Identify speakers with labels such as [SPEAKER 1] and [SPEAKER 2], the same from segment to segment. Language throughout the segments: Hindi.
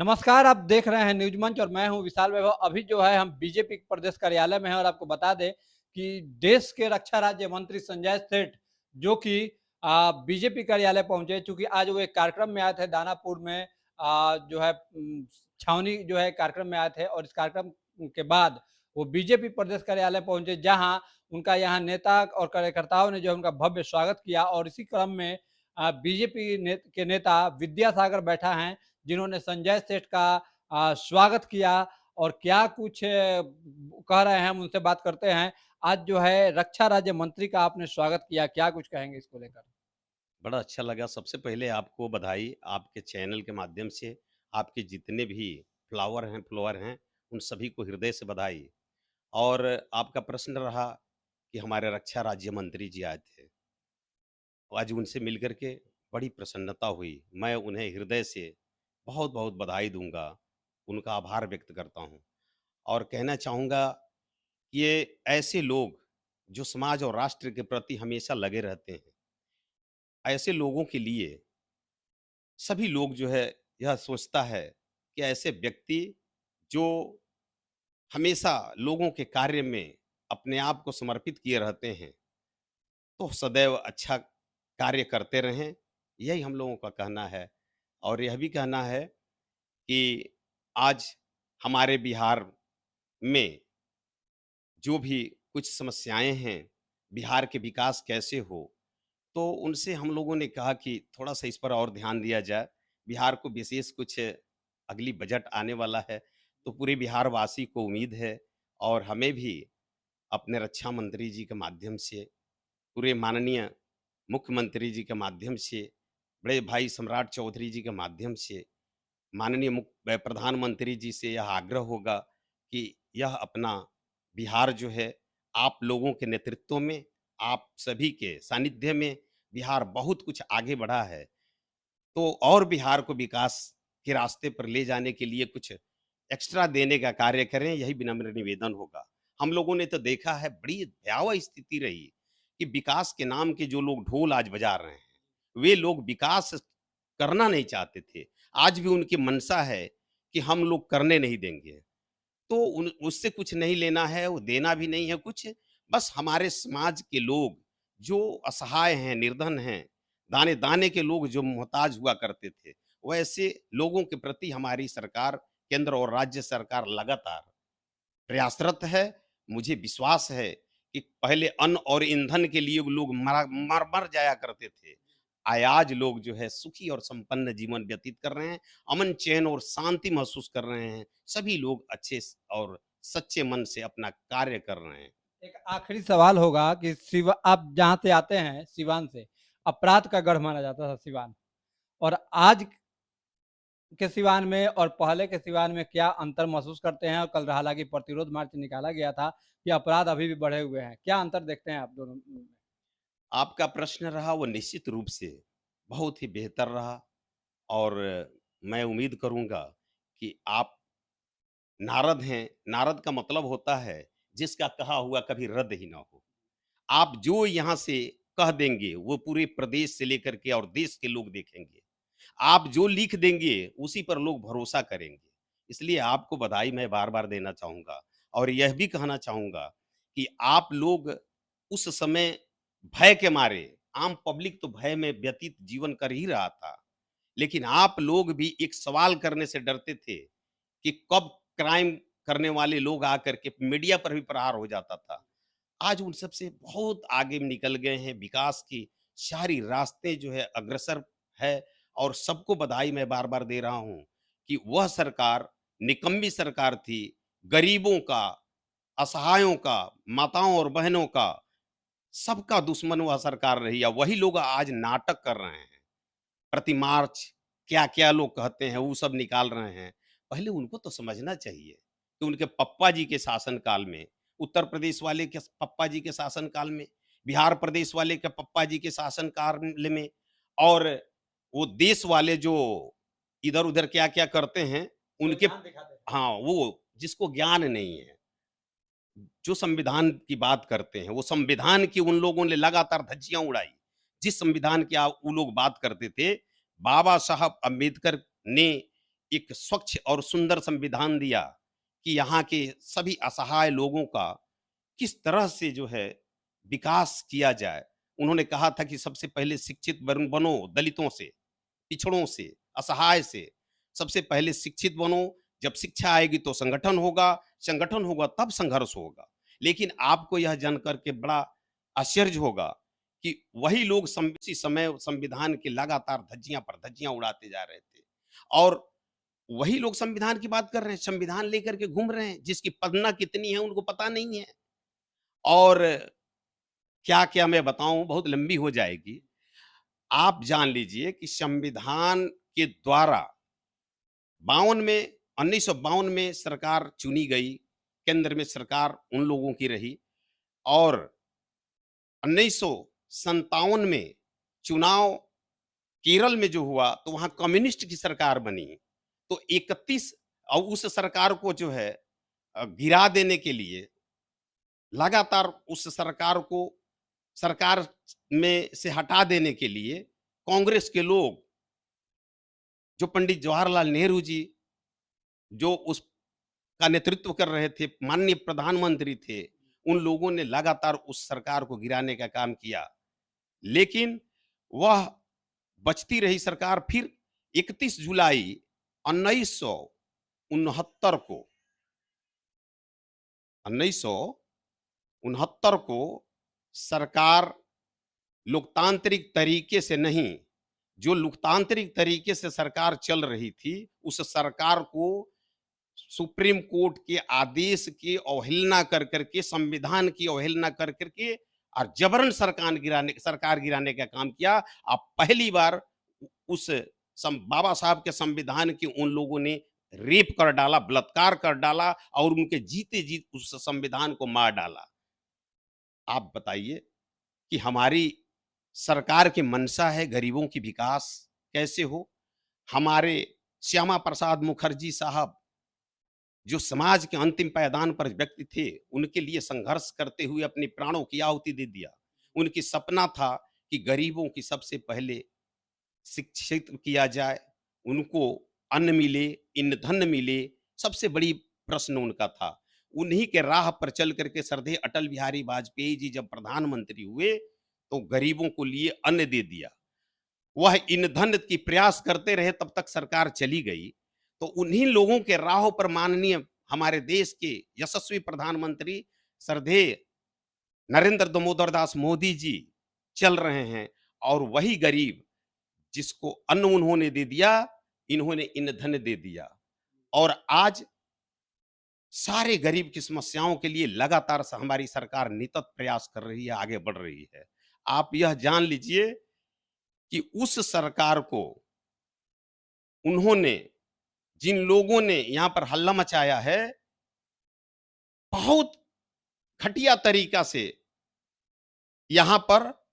[SPEAKER 1] नमस्कार, आप देख रहे हैं न्यूज़ मंच और मैं हूं विशाल वैभव। अभी जो है हम बीजेपी प्रदेश कार्यालय में हैं और आपको बता दें कि देश के रक्षा राज्य मंत्री संजय सेठ जो कि बीजेपी कार्यालय पहुंचे, चूंकि आज वो एक कार्यक्रम में आए थे दानापुर में। जो है छावनी जो है कार्यक्रम में आए थे और इस कार्यक्रम के बाद वो बीजेपी प्रदेश कार्यालय पहुंचे, जहां उनका यहाँ नेता और कार्यकर्ताओं ने जो है उनका भव्य स्वागत किया। और इसी क्रम में बीजेपी के नेता विद्यासागर बैठा हैं, जिन्होंने संजय सेठ का स्वागत किया और क्या कुछ कह रहे हैं, हम उनसे बात करते हैं। आज जो है रक्षा राज्य मंत्री का आपने स्वागत किया, क्या कुछ कहेंगे इसको लेकर?
[SPEAKER 2] बड़ा अच्छा लगा। सबसे पहले आपको बधाई, आपके चैनल के माध्यम से, आपके जितने भी फ़ॉलोअर हैं, उन सभी को हृदय से बधाई। और आपका प्रश्न रहा कि हमारे रक्षा राज्य मंत्री जी आए थे। आज उनसे मिल कर के बड़ी प्रसन्नता हुई। मैं उन्हें हृदय से बहुत-बहुत बधाई दूँगा, उनका आभार व्यक्त करता हूँ और कहना चाहूँगा कि ये ऐसे लोग जो समाज और राष्ट्र के प्रति हमेशा लगे रहते हैं, ऐसे लोगों के लिए सभी लोग जो है यह सोचता है कि ऐसे व्यक्ति जो हमेशा लोगों के कार्य में अपने आप को समर्पित किए रहते हैं, तो सदैव अच्छा कार्य करते रहें, यही हम लोगों का कहना है। और यह भी कहना है कि आज हमारे बिहार में जो भी कुछ समस्याएँ हैं, बिहार के विकास कैसे हो, तो उनसे हम लोगों ने कहा कि थोड़ा-सा इस पर और ध्यान दिया जाए। बिहार को विशेष कुछ अगली बजट आने वाला है, तो पूरे बिहारवासी को उम्मीद है और हमें भी अपने रक्षा मंत्री जी के माध्यम से, पूरे माननीय मुख्यमंत्री जी के माध्यम से, बड़े भाई सम्राट चौधरी जी के माध्यम से, माननीय प्रधानमंत्री जी से यह आग्रह होगा कि यह अपना बिहार जो है, आप लोगों के नेतृत्व में, आप सभी के सानिध्य में बिहार बहुत कुछ आगे बढ़ा है। तो और बिहार को विकास के रास्ते पर ले जाने के लिए कुछ एक्स्ट्रा देने का कार्य करें, यही विनम्र निवेदन होगा। हम लोगों ने तो देखा है, बड़ी भयावह स्थिति रही कि विकास के नाम के जो लोग ढोल आज बजा रहे हैं, वे लोग विकास करना नहीं चाहते थे। आज भी उनकी मंशा है कि हम लोग करने नहीं देंगे। तो उन उससे कुछ नहीं लेना है, वो देना भी नहीं है कुछ, बस हमारे समाज के लोग जो असहाय हैं, निर्धन हैं, दाने-दाने के लोग जो मोहताज हुआ करते थे, वैसे लोगों के प्रति हमारी सरकार, केंद्र और राज्य सरकार लगातार प्रयासरत है। मुझे विश्वास है कि पहले अन्न और ईंधन के लिए लोग मर जाया करते थे। आज लोग जो है सुखी और संपन्न जीवन व्यतीत कर रहे हैं, अमन, चैन और शांति महसूस कर रहे हैं। सभी लोग अच्छे और सच्चे मन से अपना कार्य कर रहे हैं।
[SPEAKER 1] एक आखिरी सवाल होगा कि आप जहाँ से आते हैं सिवान से, अपराध का गढ़ माना जाता था सिवान, और आज के सिवान में और पहले के सिवान में क्या अंतर महसूस करते हैं? और कल हालाँकि प्रतिरोध मार्च निकाला गया था कि अपराध अभी भी बढ़े हुए हैं। क्या अंतर देखते हैं आप दोनों में?
[SPEAKER 2] आपका प्रश्न रहा वो निश्चित रूप से बहुत ही बेहतर रहा और मैं उम्मीद करूँगा कि आप नारद हैं। नारद का मतलब होता है जिसका कहा हुआ कभी रद्द ही ना हो। आप जो यहाँ से कह देंगे, वो पूरे प्रदेश से लेकर के और देश के लोग देखेंगे। आप जो लिख देंगे, उसी पर लोग भरोसा करेंगे। इसलिए आपको बधाई मैं बार-बार देना चाहूँगा और यह भी कहना चाहूँगा कि आप लोग उस समय भय के मारे, आम पब्लिक तो भय में व्यतीत जीवन कर ही रहा था। लेकिन आप लोग भी एक सवाल करने से डरते थे कि कब क्राइम करने वाले लोग आकर के मीडिया पर भी प्रहार हो जाता था। आज उन सब से बहुत आगे निकल गए हैं, विकास की सारी रास्ते जो है अग्रसर है और सबको बधाई मैं बार-बार दे रहा हूँ कि वह सरकार निकम्मी सरकार थी, गरीबों का, असहायों का, माताओं और बहनों का, सबका दुश्मन वह सरकार रही है। वही लोग आज नाटक कर रहे हैं। प्रति मार्च क्या-क्या लोग कहते हैं, वो सब निकाल रहे हैं। पहले उनको तो समझना चाहिए कि उनके पप्पा जी के शासनकाल में, उत्तर प्रदेश वाले के पप्पा जी के शासनकाल में, बिहार प्रदेश वाले के पप्पा जी के शासनकाल में और वो देश वाले जो इधर-उधर क्या-क्या करते हैं,
[SPEAKER 1] जो
[SPEAKER 2] उनके
[SPEAKER 1] ध्यान दिखाते हैं।
[SPEAKER 2] हाँ, वो जिसको ज्ञान नहीं है, जो संविधान की बात करते हैं, वो संविधान की उन लोगों ने लगातार धज्जियाँ उड़ाई। जिस संविधान की वो लोग बात करते थे, बाबा साहब अम्बेडकर ने एक स्वच्छ और सुंदर संविधान दिया कि यहाँ के सभी असहाय लोगों का किस तरह से जो है विकास किया जाए। उन्होंने कहा था कि सबसे पहले शिक्षित बनो दलितों से, पिछड़ों से, असहाय से। सबसे पहले शिक्षित बनो, जब शिक्षा आएगी तो संगठन होगा तब संघर्ष होगा। लेकिन आपको यह जानकर के बड़ा आश्चर्य होगा कि वही लोग उसी समय संविधान की लगातार धज्जियाँ पर धज्जियाँ उड़ाते जा रहे थे। और वही लोग संविधान की बात कर रहे हैं, संविधान लेकर के घूम रहे हैं, जिसकी पन्ना कितनी है उनको पता नहीं है। और क्या-क्या मैं बताऊँ, बहुत लंबी हो जाएगी। आप जान लीजिए कि संविधान के द्वारा 52 में 1952 में सरकार चुनी गई, केंद्र में सरकार उन लोगों की रही और 1957 में चुनाव केरल में जो हुआ तो वहाँ कम्युनिस्ट की सरकार बनी। तो 31 और उस सरकार को जो है गिरा देने के लिए लगातार उस सरकार में से हटा देने के लिए कांग्रेस के लोग, जो पंडित जवाहरलाल नेहरू जी जो उसका नेतृत्व कर रहे थे, माननीय प्रधानमंत्री थे, उन लोगों ने लगातार उस सरकार को गिराने का काम किया। लेकिन वह बचती रही सरकार। फिर 31 जुलाई 1969 को 1969 को सरकार लोकतांत्रिक तरीके से नहीं, जो लोकतांत्रिक तरीके से सरकार चल रही थी, उस सरकार को सुप्रीम कोर्ट के आदेश की अवहेलना कर करके, संविधान की अवहेलना कर करके और जबरन सरकार गिराने का काम किया। अब पहली बार उस बाबा साहब के संविधान की उन लोगों ने रेप कर डाला, बलात्कार कर डाला और उनके जीते जी उस संविधान को मार डाला। आप बताइए कि हमारी सरकार की मंशा है गरीबों की विकास कैसे हो? हमारे श्यामा प्रसाद मुखर्जी साहब जो समाज के अंतिम पायदान पर व्यक्ति थे, उनके लिए संघर्ष करते हुए अपने प्राणों की आहुति दे दिया। उनकी सपना था कि गरीबों की सबसे पहले शिक्षित किया जाए, उनको अन्न मिले, ईंधन मिले, सबसे बड़ी प्रश्न उनका था। उन्हीं के राह पर चल करके श्रद्धेय अटल बिहारी वाजपेयी जी जब प्रधानमंत्री हुए, तो गरीबों को लिए अन्न दे दिया। वह ईंधन की प्रयास करते रहे, तब तक सरकार चली गई। तो उन्हीं लोगों के राहों पर माननीय हमारे देश के यशस्वी प्रधानमंत्री श्रद्धेय नरेंद्र दामोदर दास मोदी जी चल रहे हैं। और वही गरीब जिसको अन्न उन्होंने दे दिया, इन्होंने ईंधन दे दिया। और आज सारे गरीब की समस्याओं के लिए लगातार हमारी सरकार निरंतर प्रयास कर रही है, आगे बढ़ रही है। आप यह जान लीजिए कि उस सरकार को उन्होंने, जिन लोगों ने यहाँ पर हल्ला मचाया है, बहुत घटिया तरीका से यहाँ पर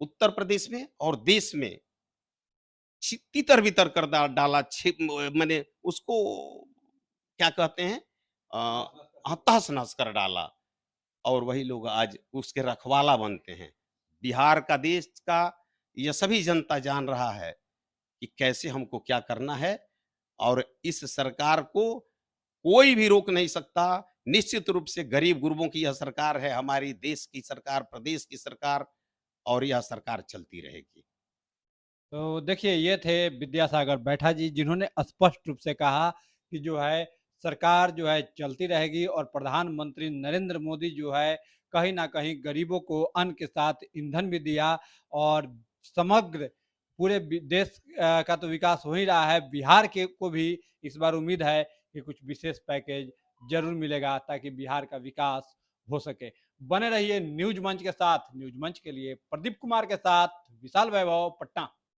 [SPEAKER 2] उत्तर प्रदेश में और देश में तितर-बितर कर डाला। माने उसको क्या कहते हैं, तहस-नहस कर डाला। और वही लोग आज उसके रखवाला बनते हैं। बिहार का, देश का यह सभी जनता जान रहा है कि कैसे हमको क्या करना है और इस सरकार को कोई भी रोक नहीं सकता। निश्चित रूप से गरीब गुरबों की यह सरकार है, हमारी देश की सरकार, प्रदेश की सरकार, और यह सरकार चलती रहेगी।
[SPEAKER 1] तो देखिए, ये थे विद्यासागर बैठा जी, जिन्होंने स्पष्ट रूप से कहा कि जो है सरकार जो है चलती रहेगी और प्रधानमंत्री नरेंद्र मोदी जो है कहीं न कहीं गरीबों को अन्न के साथ ईंधन भी दिया और समग्र पूरे देश का तो विकास हो ही रहा है, बिहार के को भी इस बार उम्मीद है कि कुछ विशेष पैकेज ज़रूर मिलेगा ताकि बिहार का विकास हो सके। बने रहिए न्यूज़ मंच के साथ। न्यूज़ मंच के लिए प्रदीप कुमार के साथ विशाल वैभव, पटना।